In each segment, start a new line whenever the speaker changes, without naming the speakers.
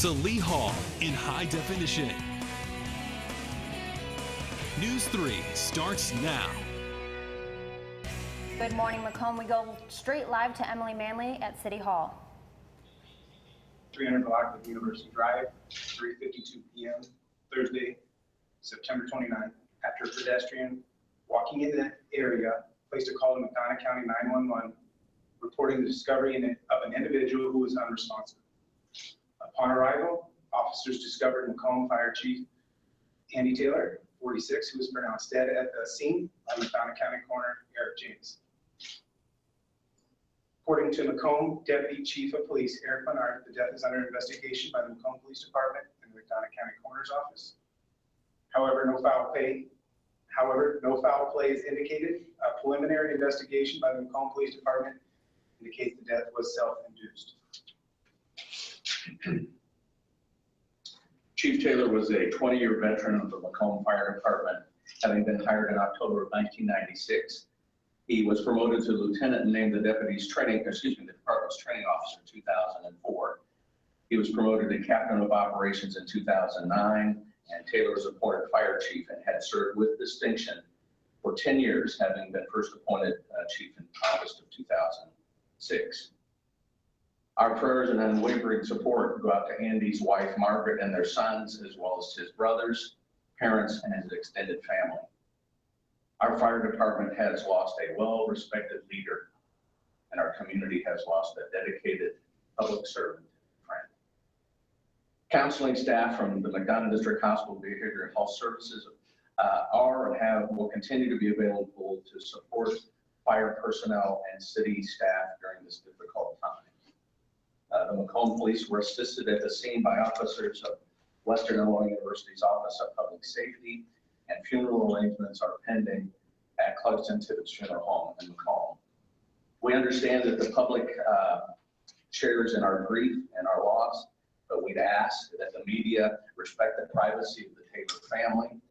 Salee Hall in high definition. News 3 starts now.
Good morning, Macomb. We go straight live to Emily Manley at City Hall.
300 block of University Drive, 3:52 p.m. Thursday, September 29th. After a pedestrian walking in the area placed a call to McDonough County 911 reporting the discovery of an individual who was unresponsive. Upon arrival, officers discovered Macomb Fire Chief Andy Taylor, 46, who was pronounced dead at the scene on McDonough County Coroner Eric James. According to Macomb Deputy Chief of Police Eric Bernard, the death is under investigation by the Macomb Police Department and the McDonough County Coroner's Office. However, no foul play is indicated. A preliminary investigation by the Macomb Police Department indicates the death was self-induced.
Chief Taylor was a 20-year veteran of the Macomb Fire Department, having been hired in October of 1996. He was promoted to lieutenant and named the department's training officer in 2004. He was promoted to captain of operations in 2009, and Taylor was appointed fire chief and had served with distinction for 10 years, having been first appointed chief in August of 2006. Our prayers and unwavering support go out to Andy's wife, Margaret, and their sons, as well as his brothers, parents, and his extended family. Our fire department has lost a well-respected leader, and our community has lost a dedicated public servant and friend. Counseling staff from the McDonough District Hospital Behavioral Health Services will continue to be available to support fire personnel and city staff during this difficult time. The Macomb Police were assisted at the scene by officers of Western Illinois University's Office of Public Safety, and funeral arrangements are pending at Clarkson Tibbetts Funeral Home in Macomb. We understand that the public shares in our grief and our loss, but we'd ask that the media respect the privacy of the Taylor family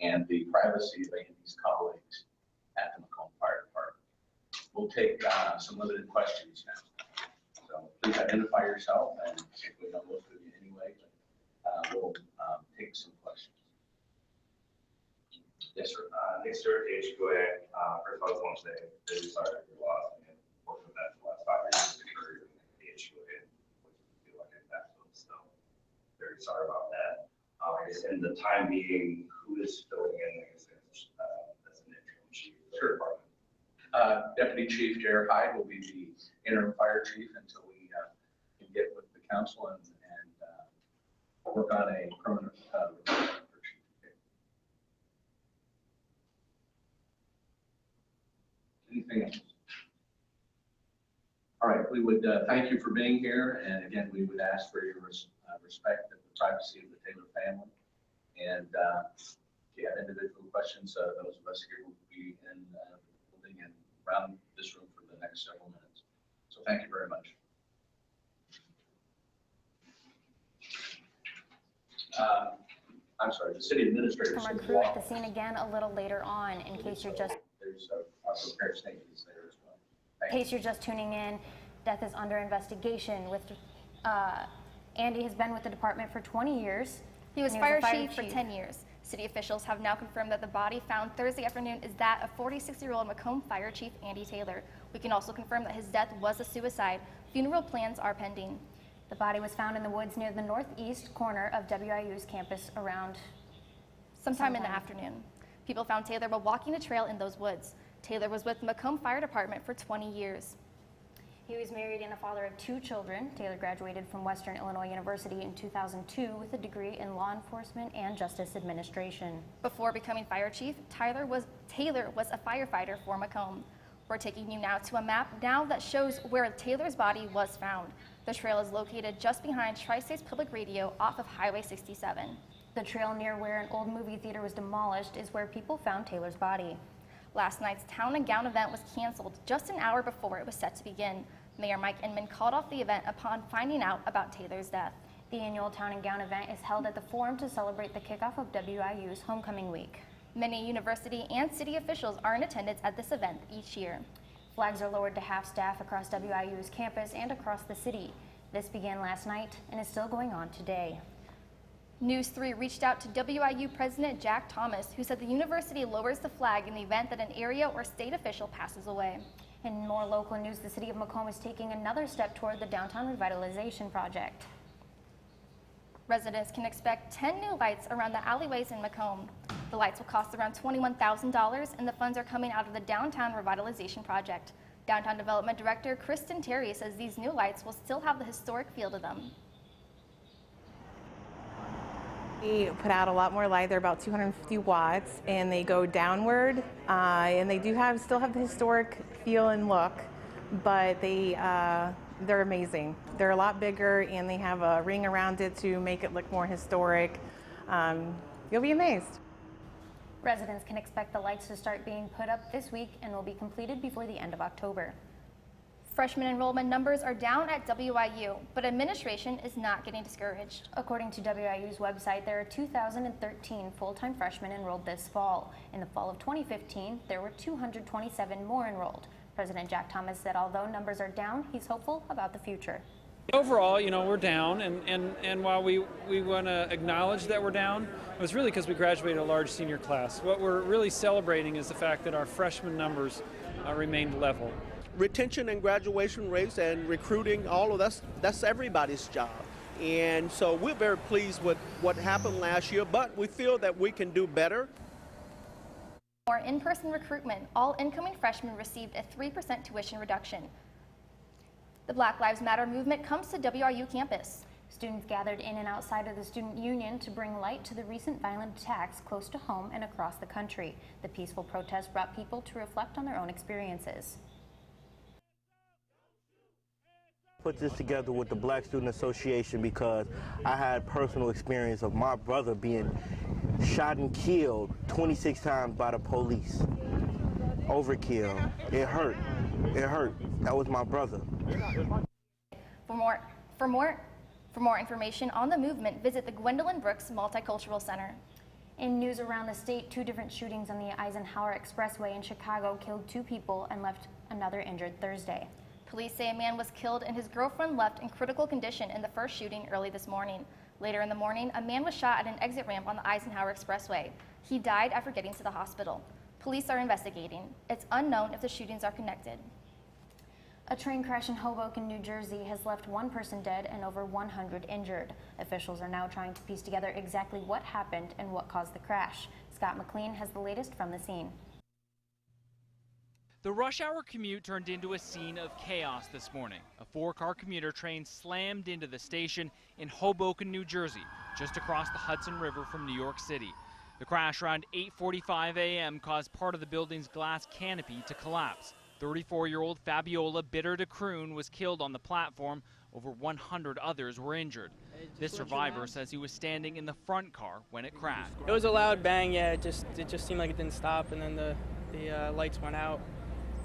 and the privacy of Andy's colleagues at the Macomb Fire Department. We'll take some limited questions now. So please identify yourself, and if we don't look through you anyway, we'll take some questions. Yes, sir.
Next to HQA, first of all, I just want to say very sorry for your loss. I mean, worked with that for the last 5 years in the HQA, which I feel like it's absolutely so very sorry about that. I guess in the time being, who is filling in, I guess, as an interim chief of the department?
Deputy Chief Jared Hyde will be the interim fire chief until we can get with the council and work on a permanent replacement for chief. Anything else? All right, we would thank you for being here, and again, we would ask for your respect and the privacy of the Taylor family. And if you have individual questions, those of us here will be in the building and around this room for the next several minutes. So thank you very much. I'm sorry, the city administrator.
From our crew at the scene again a little later on, in case you're just
There's our prepared statement is there as well.
in case you're just tuning in. Death is under investigation. With Andy has been with the department for 20 years.
He was fire chief for 10 years. City officials have now confirmed that the body found Thursday afternoon is that of 46-year-old Macomb Fire Chief Andy Taylor. We can also confirm that his death was a suicide. Funeral plans are pending.
The body was found in the woods near the northeast corner of WIU's campus around
Sometime in the afternoon. People found Taylor while walking a trail in those woods. Taylor was with the Macomb Fire Department for 20 years.
He was married and a father of 2 children. Taylor graduated from Western Illinois University in 2002 with a degree in law enforcement and justice administration.
Before becoming fire chief, Taylor was a firefighter for Macomb. We're taking you now to a map now that shows where Taylor's body was found. The trail is located just behind Tri-States Public Radio off of Highway 67.
The trail near where an old movie theater was demolished is where people found Taylor's body.
Last night's Town and Gown event was canceled just an hour before it was set to begin. Mayor Mike Inman called off the event upon finding out about Taylor's death.
The annual Town and Gown event is held at the Forum to celebrate the kickoff of WIU's Homecoming Week.
Many university and city officials are in attendance at this event each year.
Flags are lowered to half staff across WIU's campus and across the city. This began last night and is still going on today.
NEWS3 reached out to WIU President Jack Thomas, who said the university lowers the flag in the event that an area or state official passes away. In more local news, the city of Macomb is taking another step toward the downtown revitalization project. Residents can expect 10 new lights around the alleyways in Macomb. The lights will cost around $21,000, and the funds are coming out of the downtown revitalization project. Downtown Development Director Kristen Terry says these new lights will still have the historic feel to them.
We put out a lot more light. They're about 250 watts, and they go downward, and they do still have the historic feel and look, but they're amazing. They're a lot bigger, and they have a ring around it to make it look more historic. You'll be amazed.
Residents can expect the lights to start being put up this week and will be completed before the end of October.
Freshman enrollment numbers are down at WIU, but administration is not getting discouraged.
According to WIU's website, there are 2,013 full-time freshmen enrolled this fall. In the fall of 2015, there were 227 more enrolled. President Jack Thomas said although numbers are down, he's hopeful about the future.
Overall, we're down, and while we want to acknowledge that we're down, it was really because we graduated a large senior class. What we're really celebrating is the fact that our freshman numbers remained level.
Retention and graduation rates and recruiting, all of that's everybody's job. And so we're very pleased with what happened last year, but we feel that we can do better.
For in-person recruitment, all incoming freshmen received a 3% tuition reduction. The Black Lives Matter movement comes to WIU campus.
Students gathered in and outside of the student union to bring light to the recent violent attacks close to home and across the country. The peaceful protest brought people to reflect on their own experiences.
Put this together with the Black Student Association because I had personal experience of my brother being shot and killed 26 times by the police. Overkill. It hurt. It hurt. That was my brother.
For more information on the movement, visit the Gwendolyn Brooks Multicultural Center.
In news around the state, 2 different shootings on the Eisenhower Expressway in Chicago killed 2 people and left another injured Thursday.
Police say a man was killed and his girlfriend left in critical condition in the first shooting early this morning. Later in the morning, a man was shot at an exit ramp on the Eisenhower Expressway. He died after getting to the hospital. Police are investigating. It's unknown if the shootings are connected.
A train crash in Hoboken, New Jersey has left 1 person dead and over 100 injured. Officials are now trying to piece together exactly what happened and what caused the crash. Scott McLean has the latest from the scene.
The rush hour commute turned into a scene of chaos this morning. A 4-car commuter train slammed into the station in Hoboken, New Jersey, just across the Hudson River from New York City. The crash around 8:45 a.m. caused part of the building's glass canopy to collapse. 34-year-old Fabiola Bitter de Kroon was killed on the platform. Over 100 others were injured. This survivor says he was standing in the front car when it crashed.
It was a loud bang, yeah. It just seemed like it didn't stop, and then the lights went out.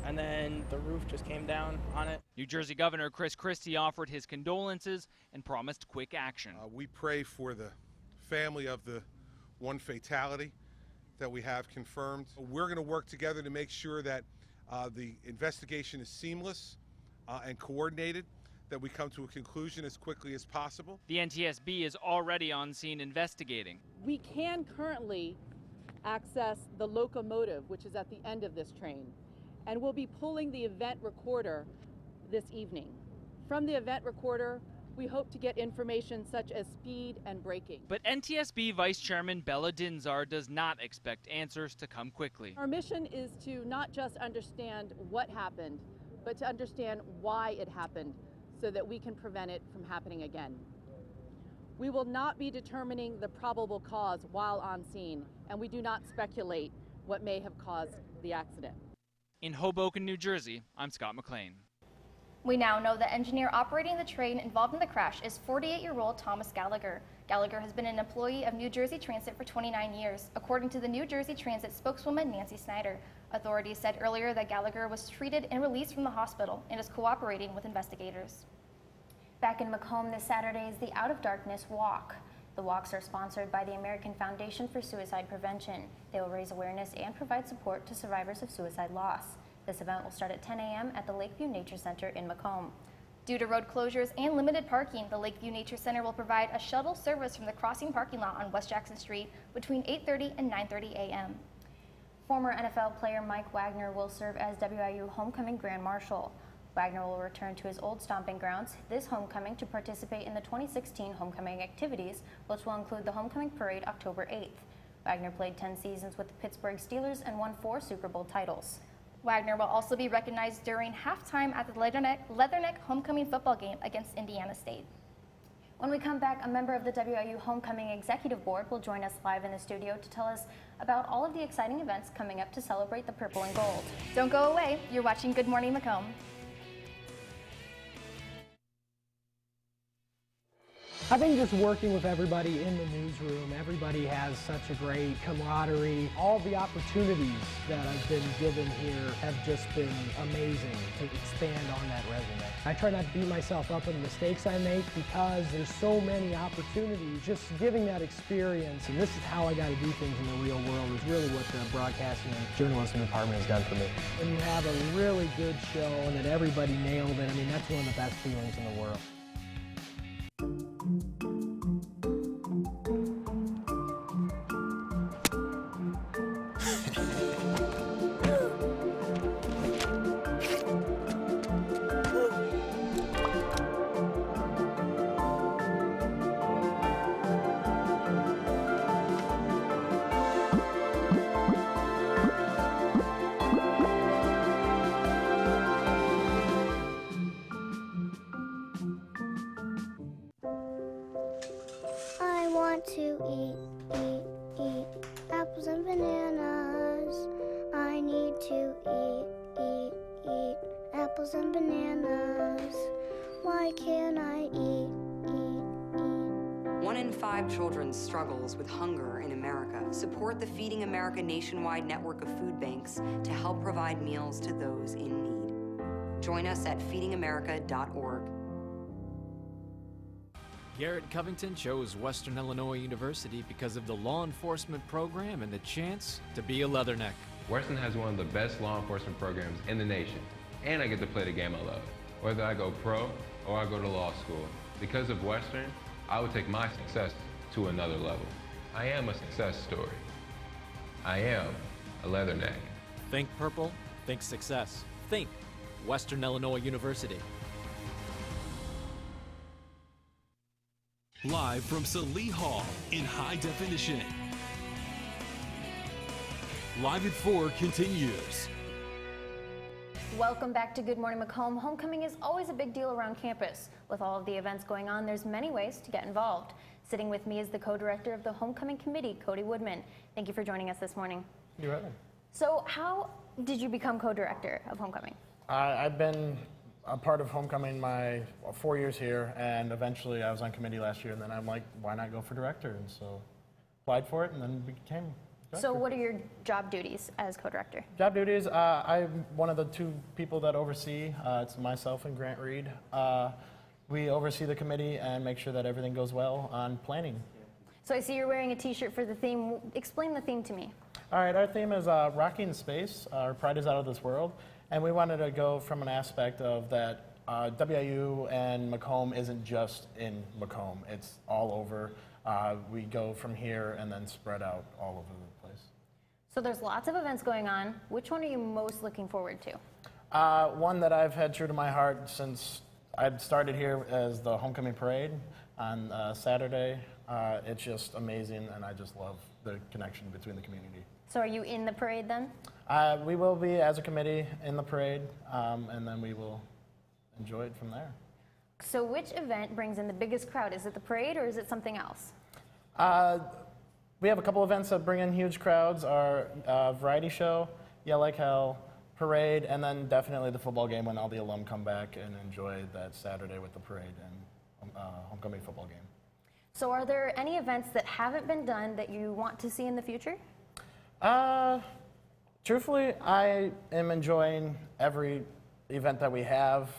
And then the roof just came down on it.
New Jersey Governor Chris Christie offered his condolences and promised quick action.
We pray for the family of the 1 fatality that we have confirmed. We're going to work together to make sure that the investigation is seamless and coordinated, that we come to a conclusion as quickly as possible.
The NTSB is already on scene investigating.
We can currently access the locomotive, which is at the end of this train. And we'll be pulling the event recorder this evening. From the event recorder, we hope to get information such as speed and braking.
But NTSB Vice Chairman Bella Dinzar does not expect answers to come quickly.
Our mission is to not just understand what happened, but to understand why it happened so that we can prevent it from happening again. We will not be determining the probable cause while on scene, and we do not speculate what may have caused the accident.
In Hoboken, New Jersey, I'm Scott McLean.
We now know the engineer operating the train involved in the crash is 48-year-old Thomas Gallagher. Gallagher has been an employee of New Jersey Transit for 29 years, according to the New Jersey Transit spokeswoman Nancy Snyder. Authorities said earlier that Gallagher was treated and released from the hospital and is cooperating with investigators.
Back in Macomb this Saturday is the Out of Darkness Walk. The walks are sponsored by the American Foundation for Suicide Prevention. They will raise awareness and provide support to survivors of suicide loss. This event will start at 10 a.m. at the Lakeview Nature Center in Macomb.
Due to road closures and limited parking, the Lakeview Nature Center will provide a shuttle service from the crossing parking lot on West Jackson Street between 8:30 and 9:30 a.m. Former NFL player Mike Wagner will serve as WIU Homecoming Grand Marshal. Wagner will return to his old stomping grounds this homecoming to participate in the 2016 homecoming activities, which will include the homecoming parade October 8th. Wagner played 10 seasons with the Pittsburgh Steelers and won 4 Super Bowl titles. Wagner will also be recognized during halftime at the Leatherneck homecoming football game against Indiana State. When we come back, a member of the WIU Homecoming Executive Board will join us live in the studio to tell us about all of the exciting events coming up to celebrate the purple and gold. Don't go away. You're watching Good Morning Macomb.
I think just working with everybody in the newsroom, everybody has such a great camaraderie. All the opportunities that I've been given here have just been amazing to expand on that resume. I try not to beat myself up on the mistakes I make because there's so many opportunities. Just giving that experience, and this is how I got to do things in the real world, is really what the broadcasting and journalism department has done for me. When you have a really good show and that everybody nailed it, I mean, that's one of the best feelings in the world.
Apples and bananas. I need to eat apples and bananas. Why can't I eat?
1 in 5 children struggles with hunger in America. Support the Feeding America nationwide network of food banks to help provide meals to those in need. Join us at feedingamerica.org.
Garrett Covington chose Western Illinois University because of the law enforcement program and the chance to be a Leatherneck.
Western has one of the best law enforcement programs in the nation, and I get to play the game I love. Whether I go pro or I go to law school, because of Western, I would take my success to another level. I am a success story. I am a Leatherneck.
Think purple, think success. Think Western Illinois University.
Live from Salee Hall in high definition. Live at 4 continues.
Welcome back to Good Morning Macomb. Homecoming is always a big deal around campus. With all of the events going on, there's many ways to get involved. Sitting with me is the co-director of the Homecoming Committee, Cody Woodman. Thank you for joining us this morning.
You're welcome.
So how did you become co-director of Homecoming?
I've been a part of Homecoming my 4 years here, and eventually I was on committee last year, and then I'm like, why not go for director? And so applied for it and then became director.
So what are your job duties as co-director?
Job duties, I'm one of the 2 people that oversee. It's myself and Grant Reed. We oversee the committee and make sure that everything goes well on planning.
So I see you're wearing a t-shirt for the theme. Explain the theme to me.
All right, our theme is Rocking Space. Our pride is out of this world. And we wanted to go from an aspect of that WIU and Macomb isn't just in Macomb. It's all over. We go from here and then spread out all over the place.
So there's lots of events going on. Which one are you most looking forward to?
One that I've had true to my heart since I started here is the Homecoming Parade on Saturday. It's just amazing, and I just love the connection between the community.
So are you in the parade then?
We will be, as a committee, in the parade, and then we will enjoy it from there.
So which event brings in the biggest crowd? Is it the parade or is it something else?
We have a couple events that bring in huge crowds. Our variety show, Yell Like Hell, parade, and then definitely the football game when all the alum come back and enjoy that Saturday with the parade and homecoming football game.
So are there any events that haven't been done that you want to see in the future?
Truthfully, I am enjoying every event that we have.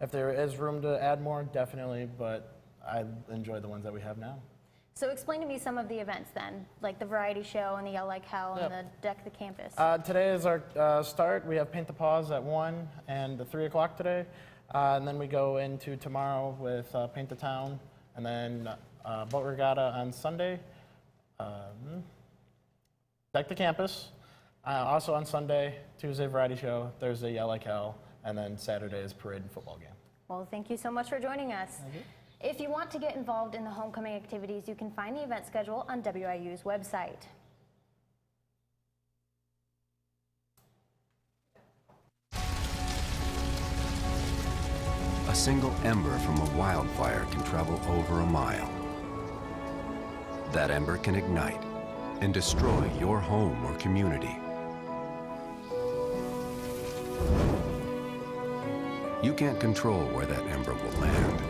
If there is room to add more, definitely, but I enjoy the ones that we have now.
So explain to me some of the events then, like the variety show and the Yell Like Hell and the Deck the Campus.
Today is our start. We have Paint the Paws at 1 and 3 o'clock today. And then we go into tomorrow with Paint the Town, and then Boat Regatta on Sunday. Deck the Campus. Also on Sunday, Tuesday Variety Show, Thursday Yell Like Hell, and then Saturday is Parade and Football Game.
Well, thank you so much for joining us. If you want to get involved in the homecoming activities, you can find the event schedule on WIU's website.
A single ember from a wildfire can travel over a mile. That ember can ignite and destroy your home or community. You can't control where that ember will land.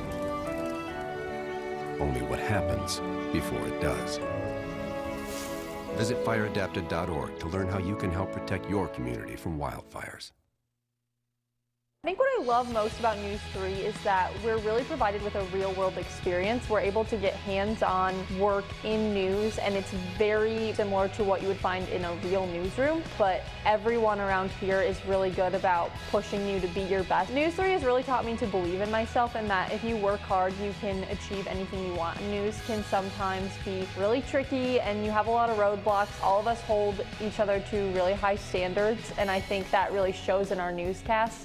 Only what happens before it does. Visit fireadapted.org to learn how you can help protect your community from wildfires.
I think what I love most about News3 is that we're really provided with a real-world experience. We're able to get hands-on work in news, and it's very similar to what you would find in a real newsroom, but everyone around here is really good about pushing you to be your best. News3 has really taught me to believe in myself and that if you work hard, you can achieve anything you want. News can sometimes be really tricky, and you have a lot of roadblocks. All of us hold each other to really high standards, and I think that really shows in our newscasts.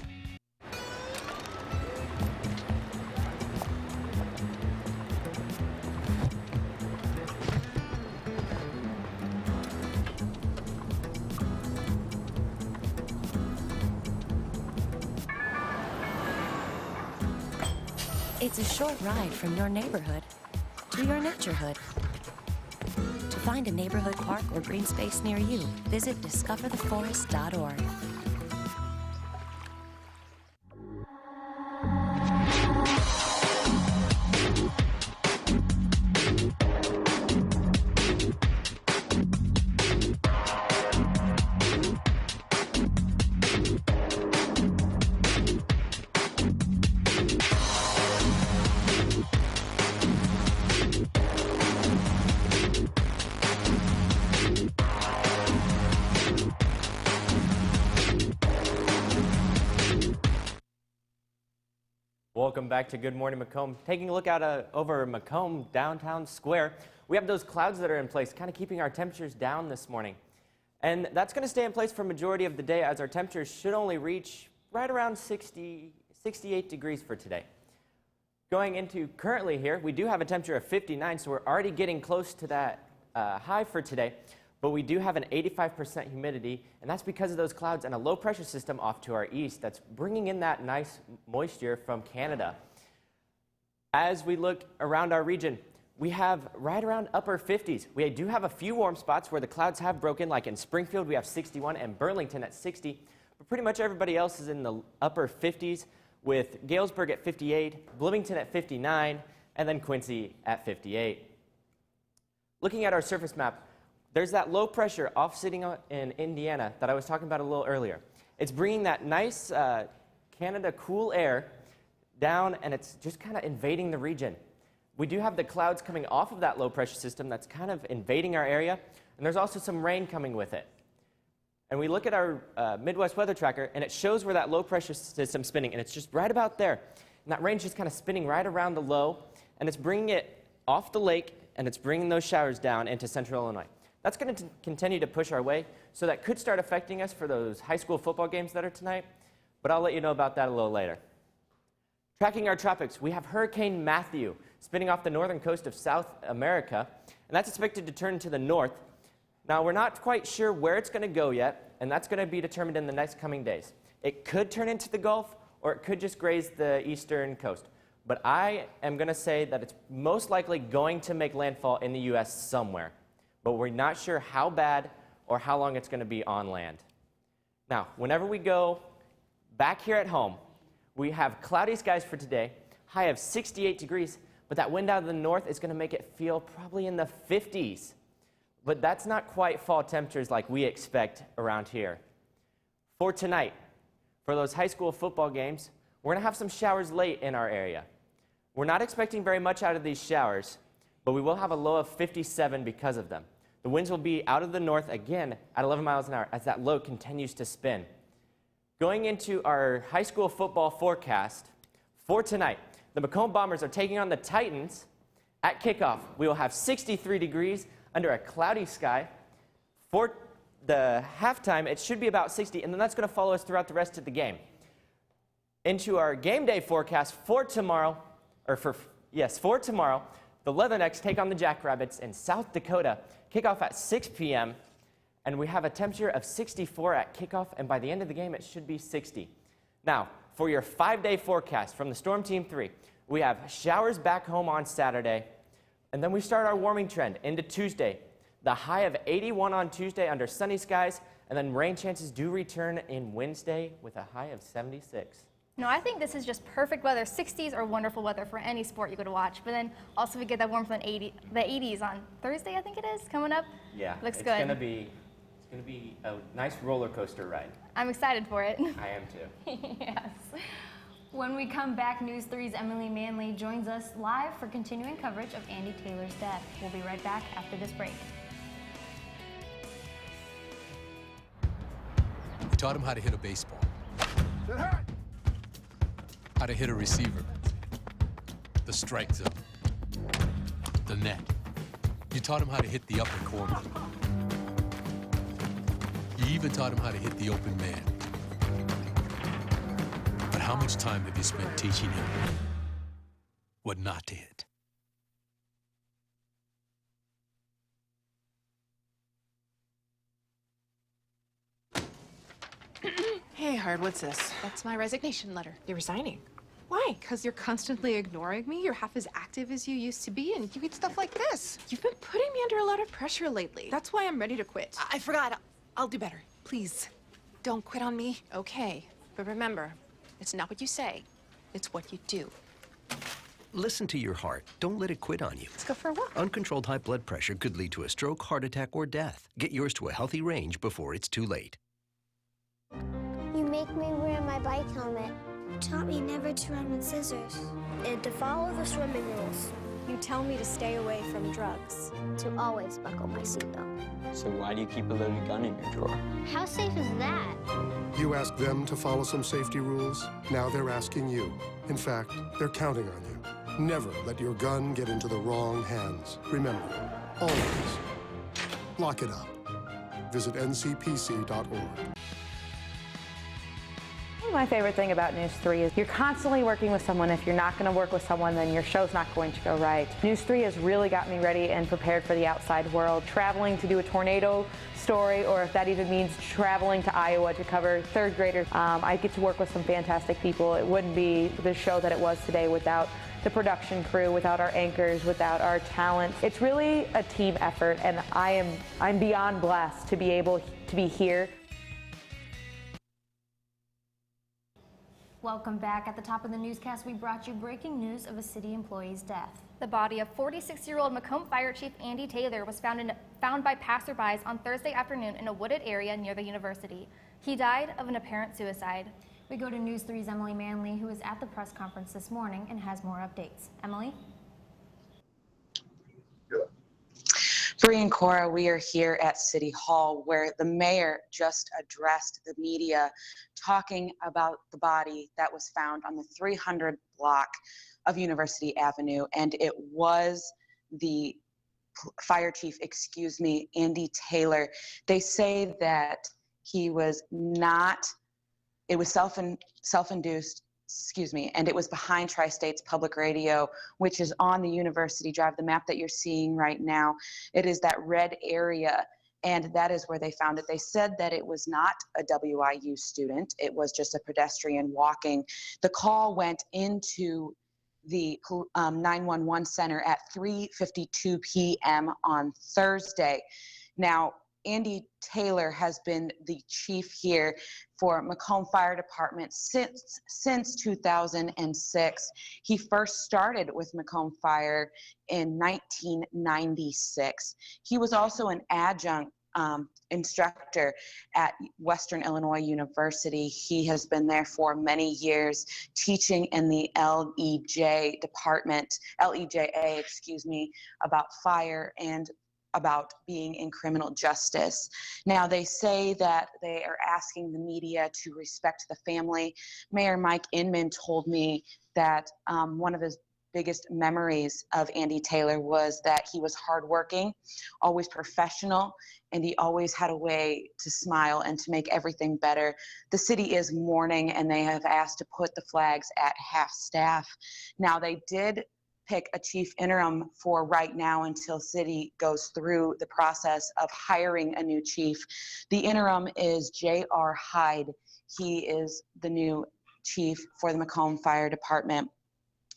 It's a short ride from your neighborhood to your naturehood. To find a neighborhood park or green space near you, visit discovertheforest.org.
Welcome back to Good Morning Macomb. Taking a look out over Macomb downtown square, we have those clouds that are in place, kind of keeping our temperatures down this morning. And that's going to stay in place for majority of the day, as our temperatures should only reach right around 68 degrees for today. Going into currently here, we do have a temperature of 59, so we're already getting close to that high for today. But we do have an 85% humidity, and that's because of those clouds and a low pressure system off to our east that's bringing in that nice moisture from Canada. As we look around our region, we have right around upper 50s. We do have a few warm spots where the clouds have broken, like in Springfield we have 61 and Burlington at 60, but pretty much everybody else is in the upper 50s, with Galesburg at 58, Bloomington at 59, and then Quincy at 58. Looking at our surface map, there's that low pressure off sitting in Indiana that I was talking about a little earlier. It's bringing that nice Canada cool air down, and it's just kind of invading the region. We do have the clouds coming off of that low pressure system that's kind of invading our area, and there's also some rain coming with it. And we look at our Midwest weather tracker, and it shows where that low pressure system's spinning, and it's just right about there. And that rain's just kind of spinning right around the low, and it's bringing it off the lake, and it's bringing those showers down into central Illinois. That's going to continue to push our way, so that could start affecting us for those high school football games that are tonight, but I'll let you know about that a little later. Tracking our tropics, we have Hurricane Matthew spinning off the northern coast of South America, and that's expected to turn to the north. Now, we're not quite sure where it's going to go yet, and that's going to be determined in the next coming days. It could turn into the Gulf, or it could just graze the eastern coast. But I am going to say that it's most likely going to make landfall in the U.S. somewhere, but we're not sure how bad or how long it's going to be on land. Now, whenever we go back here at home, we have cloudy skies for today, high of 68 degrees, but that wind out of the north is going to make it feel probably in the 50s. But that's not quite fall temperatures like we expect around here. For tonight, for those high school football games, we're going to have some showers late in our area. We're not expecting very much out of these showers, but we will have a low of 57 because of them. The winds will be out of the north again at 11 miles an hour as that low continues to spin. Going into our high school football forecast, For tonight, the Macomb Bombers are taking on the Titans. At kickoff, we will have 63 degrees under a cloudy sky. For the halftime, it should be about 60, and then that's going to follow us throughout the rest of the game. Into our game day forecast for tomorrow, for tomorrow, the Leathernecks take on the Jackrabbits in South Dakota. Kickoff at 6 p.m., and we have a temperature of 64 at kickoff, and by the end of the game, it should be 60. Now, for your 5-day forecast from the Storm Team 3, we have showers back home on Saturday, and then we start our warming trend into Tuesday. The high of 81 on Tuesday under sunny skies, and then rain chances do return in Wednesday with a high of 76.
No, I think this is just perfect weather. 60s are wonderful weather for any sport you go to watch. But then also we get that warmth in the 80s on Thursday, I think it is, coming up.
Yeah,
looks good.
It's gonna be a nice roller coaster ride.
I'm excited for it.
I am too.
Yes. When we come back, News 3's Emily Manley joins us live for continuing coverage of Andy Taylor's death. We'll be right back after this break.
We taught him how to hit a baseball, how to hit a receiver, the strike zone, the net. You taught him how to hit the upper corner. You even taught him how to hit the open man. But how much time have you spent teaching him what not to hit?
Hey, Hard, what's this? That's my resignation letter. You're resigning? Why? Because you're constantly ignoring me. You're half as active as you used to be, and you eat stuff like this. You've been putting me under a lot of pressure lately. That's why I'm ready to quit. I forgot. I'll do better. Please, don't quit on me. Okay. But remember, it's not what you say. It's what you do.
Listen to your heart. Don't let it quit on you.
Let's go for a walk.
Uncontrolled high blood pressure could lead to a stroke, heart attack, or death. Get yours to a healthy range before it's too late.
You make me wear my bike helmet. You taught me never to run with scissors. And to follow the swimming rules. You tell me to stay away from drugs. To always buckle my seatbelt.
So why do you keep a loaded gun in your drawer?
How safe is that?
You asked them to follow some safety rules. Now they're asking you. In fact, they're counting on you. Never let your gun get into the wrong hands. Remember, always lock it up. Visit ncpc.org.
My favorite thing about News 3 is you're constantly working with someone. If you're not going to work with someone, then your show's not going to go right. News 3 has really got me ready and prepared for the outside world. Traveling to do a tornado story, or if that even means traveling to Iowa to cover third graders, I get to work with some fantastic people. It wouldn't be the show that it was today without the production crew, without our anchors, without our talent. It's really a team effort, and I'm beyond blessed to be able to be here.
Welcome back. At the top of the newscast, we brought you breaking news of a city employee's death.
The body of 46-year-old Macomb Fire Chief Andy Taylor was found by passerbys on Thursday afternoon in a wooded area near the university. He died of an apparent suicide.
We go to News 3's Emily Manley, who was at the press conference this morning and has more updates. Emily?
Bree and Cora, we are here at City Hall where the mayor just addressed the media talking about the body that was found on the 300 block of University Avenue, and it was the fire chief, Andy Taylor. They say that he was not, it was self-induced, and it was behind Tri-State's Public Radio, which is on the University Drive, the map that you're seeing right now. It is that red area, and that is where they found it. They said that it was not a WIU student. It was just a pedestrian walking. The call went into the 911 center at 3:52 p.m. on Thursday. Now, Andy Taylor has been the chief here for Macomb Fire Department since 2006. He first started with Macomb Fire in 1996. He was also an adjunct instructor at Western Illinois University. He has been there for many years, teaching in the LEJA, about fire and about being in criminal justice. Now, they say that they are asking the media to respect the family. Mayor Mike Inman told me that one of his biggest memories of Andy Taylor was that he was hardworking, always professional, and he always had a way to smile and to make everything better. The city is mourning, and they have asked to put the flags at half staff. Now, they did pick a chief interim for right now until city goes through the process of hiring a new chief. The interim is J.R. Hyde. He is the new chief for the Macomb Fire Department.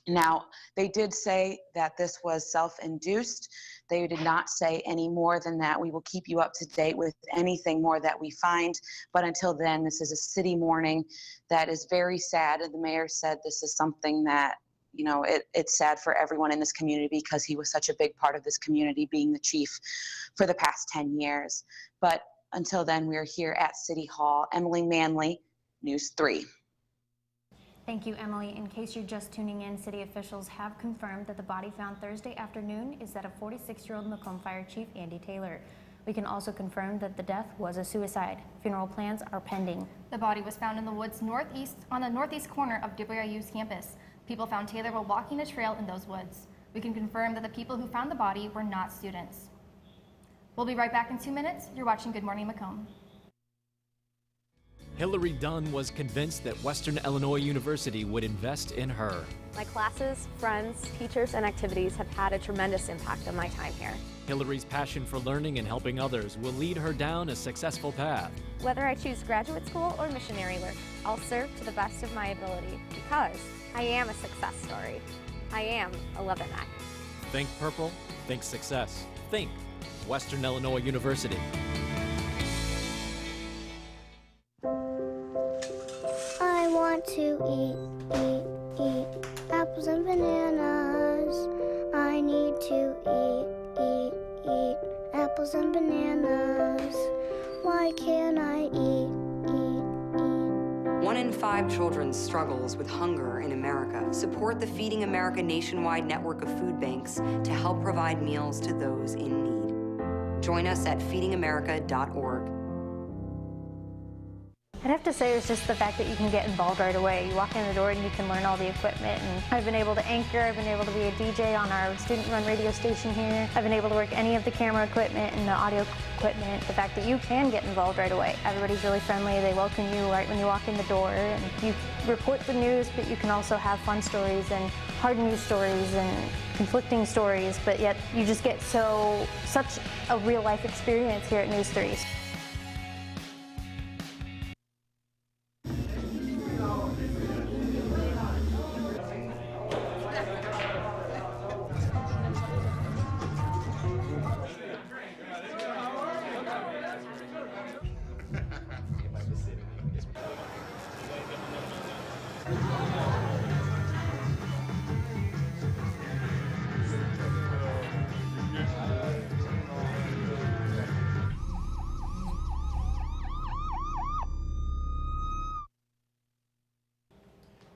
Now, they did say that this was self-induced. They did not say any more than that. We will keep you up to date with anything more that we find. But until then, this is a city mourning that is very sad. And the mayor said this is something that, you know, it's sad for everyone in this community because he was such a big part of this community, being the chief for the past 10 years. But until then, we're here at City Hall. Emily Manley, News 3.
Thank you, Emily. In case you're just tuning in, city officials have confirmed that the body found Thursday afternoon is that of 46-year-old Macomb Fire Chief Andy Taylor. We can also confirm that the death was a suicide. Funeral plans are pending.
The body was found in the woods on the northeast corner of WIU's campus. People found Taylor while walking the trail in those woods. We can confirm that the people who found the body were not students. We'll be right back in 2 minutes. You're watching Good Morning Macomb.
Hillary Dunn was convinced that Western Illinois University would invest in her.
My classes, friends, teachers, and activities have had a tremendous impact on my time here.
Hillary's passion for learning and helping others will lead her down a successful path.
Whether I choose graduate school or missionary work, I'll serve to the best of my ability because I am a success story. I am a Lebanon.
Think purple, think success, think Western Illinois University.
I want to eat apples and bananas. I need to eat apples and bananas. Why can't I eat?
1 in 5 children struggles with hunger in America. Support the Feeding America nationwide network of food banks to help provide meals to those in need. Join us at feedingamerica.org.
I'd have to say it's just the fact that you can get involved right away. You walk in the door and you can learn all the equipment. And I've been able to anchor, I've been able to be a DJ on our student-run radio station here. I've been able to work any of the camera equipment and the audio equipment. The fact that you can get involved right away. Everybody's really friendly. They welcome you right when you walk in the door. And you report the news, but you can also have fun stories and hard news stories and conflicting stories. But yet you just get such a real-life experience here at News 3.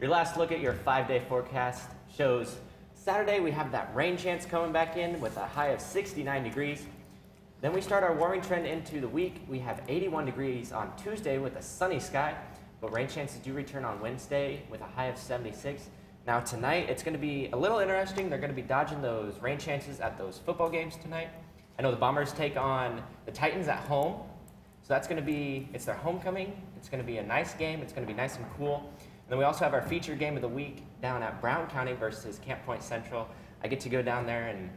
Your last look at your 5-day forecast shows Saturday we have that rain chance coming back in with a high of 69 degrees. Then we start our warming trend into the week. We have 81 degrees on Tuesday with a sunny sky, but rain chances do return on Wednesday with a high of 76. Now tonight it's going to be a little interesting. They're going to be dodging those rain chances at those football games tonight. I know the Bombers take on the Titans at home, so that's going to be, it's their homecoming. It's going to be a nice game. It's going to be nice and cool. And then we also have our featured game of the week down at Brown County versus Camp Point Central. I get to go down there and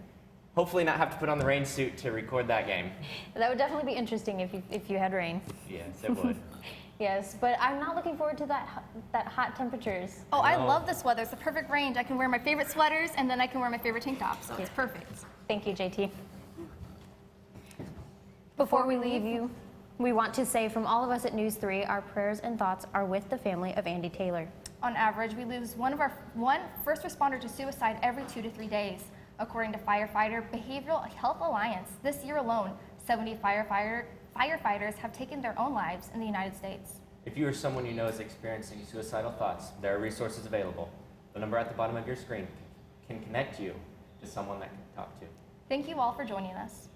hopefully not have to put on the rain suit to record that game.
That would definitely be interesting if you had rain.
Yes, it would.
Yes, but I'm not looking forward to that hot temperatures.
Oh, I love this weather. It's the perfect range. I can wear my favorite sweaters and then I can wear my favorite tank top, so it's perfect.
Thank you, JT. Before we leave you, we want to say from all of us at News 3, our prayers and thoughts are with the family of Andy Taylor.
On average, we lose one first responder to suicide every 2 to 3 days. According to Firefighter Behavioral Health Alliance, this year alone, 70 firefighters have taken their own lives in the United States.
If you or someone you know is experiencing suicidal thoughts, there are resources available. The number at the bottom of your screen can connect you to someone that can talk to.
Thank you all for joining us.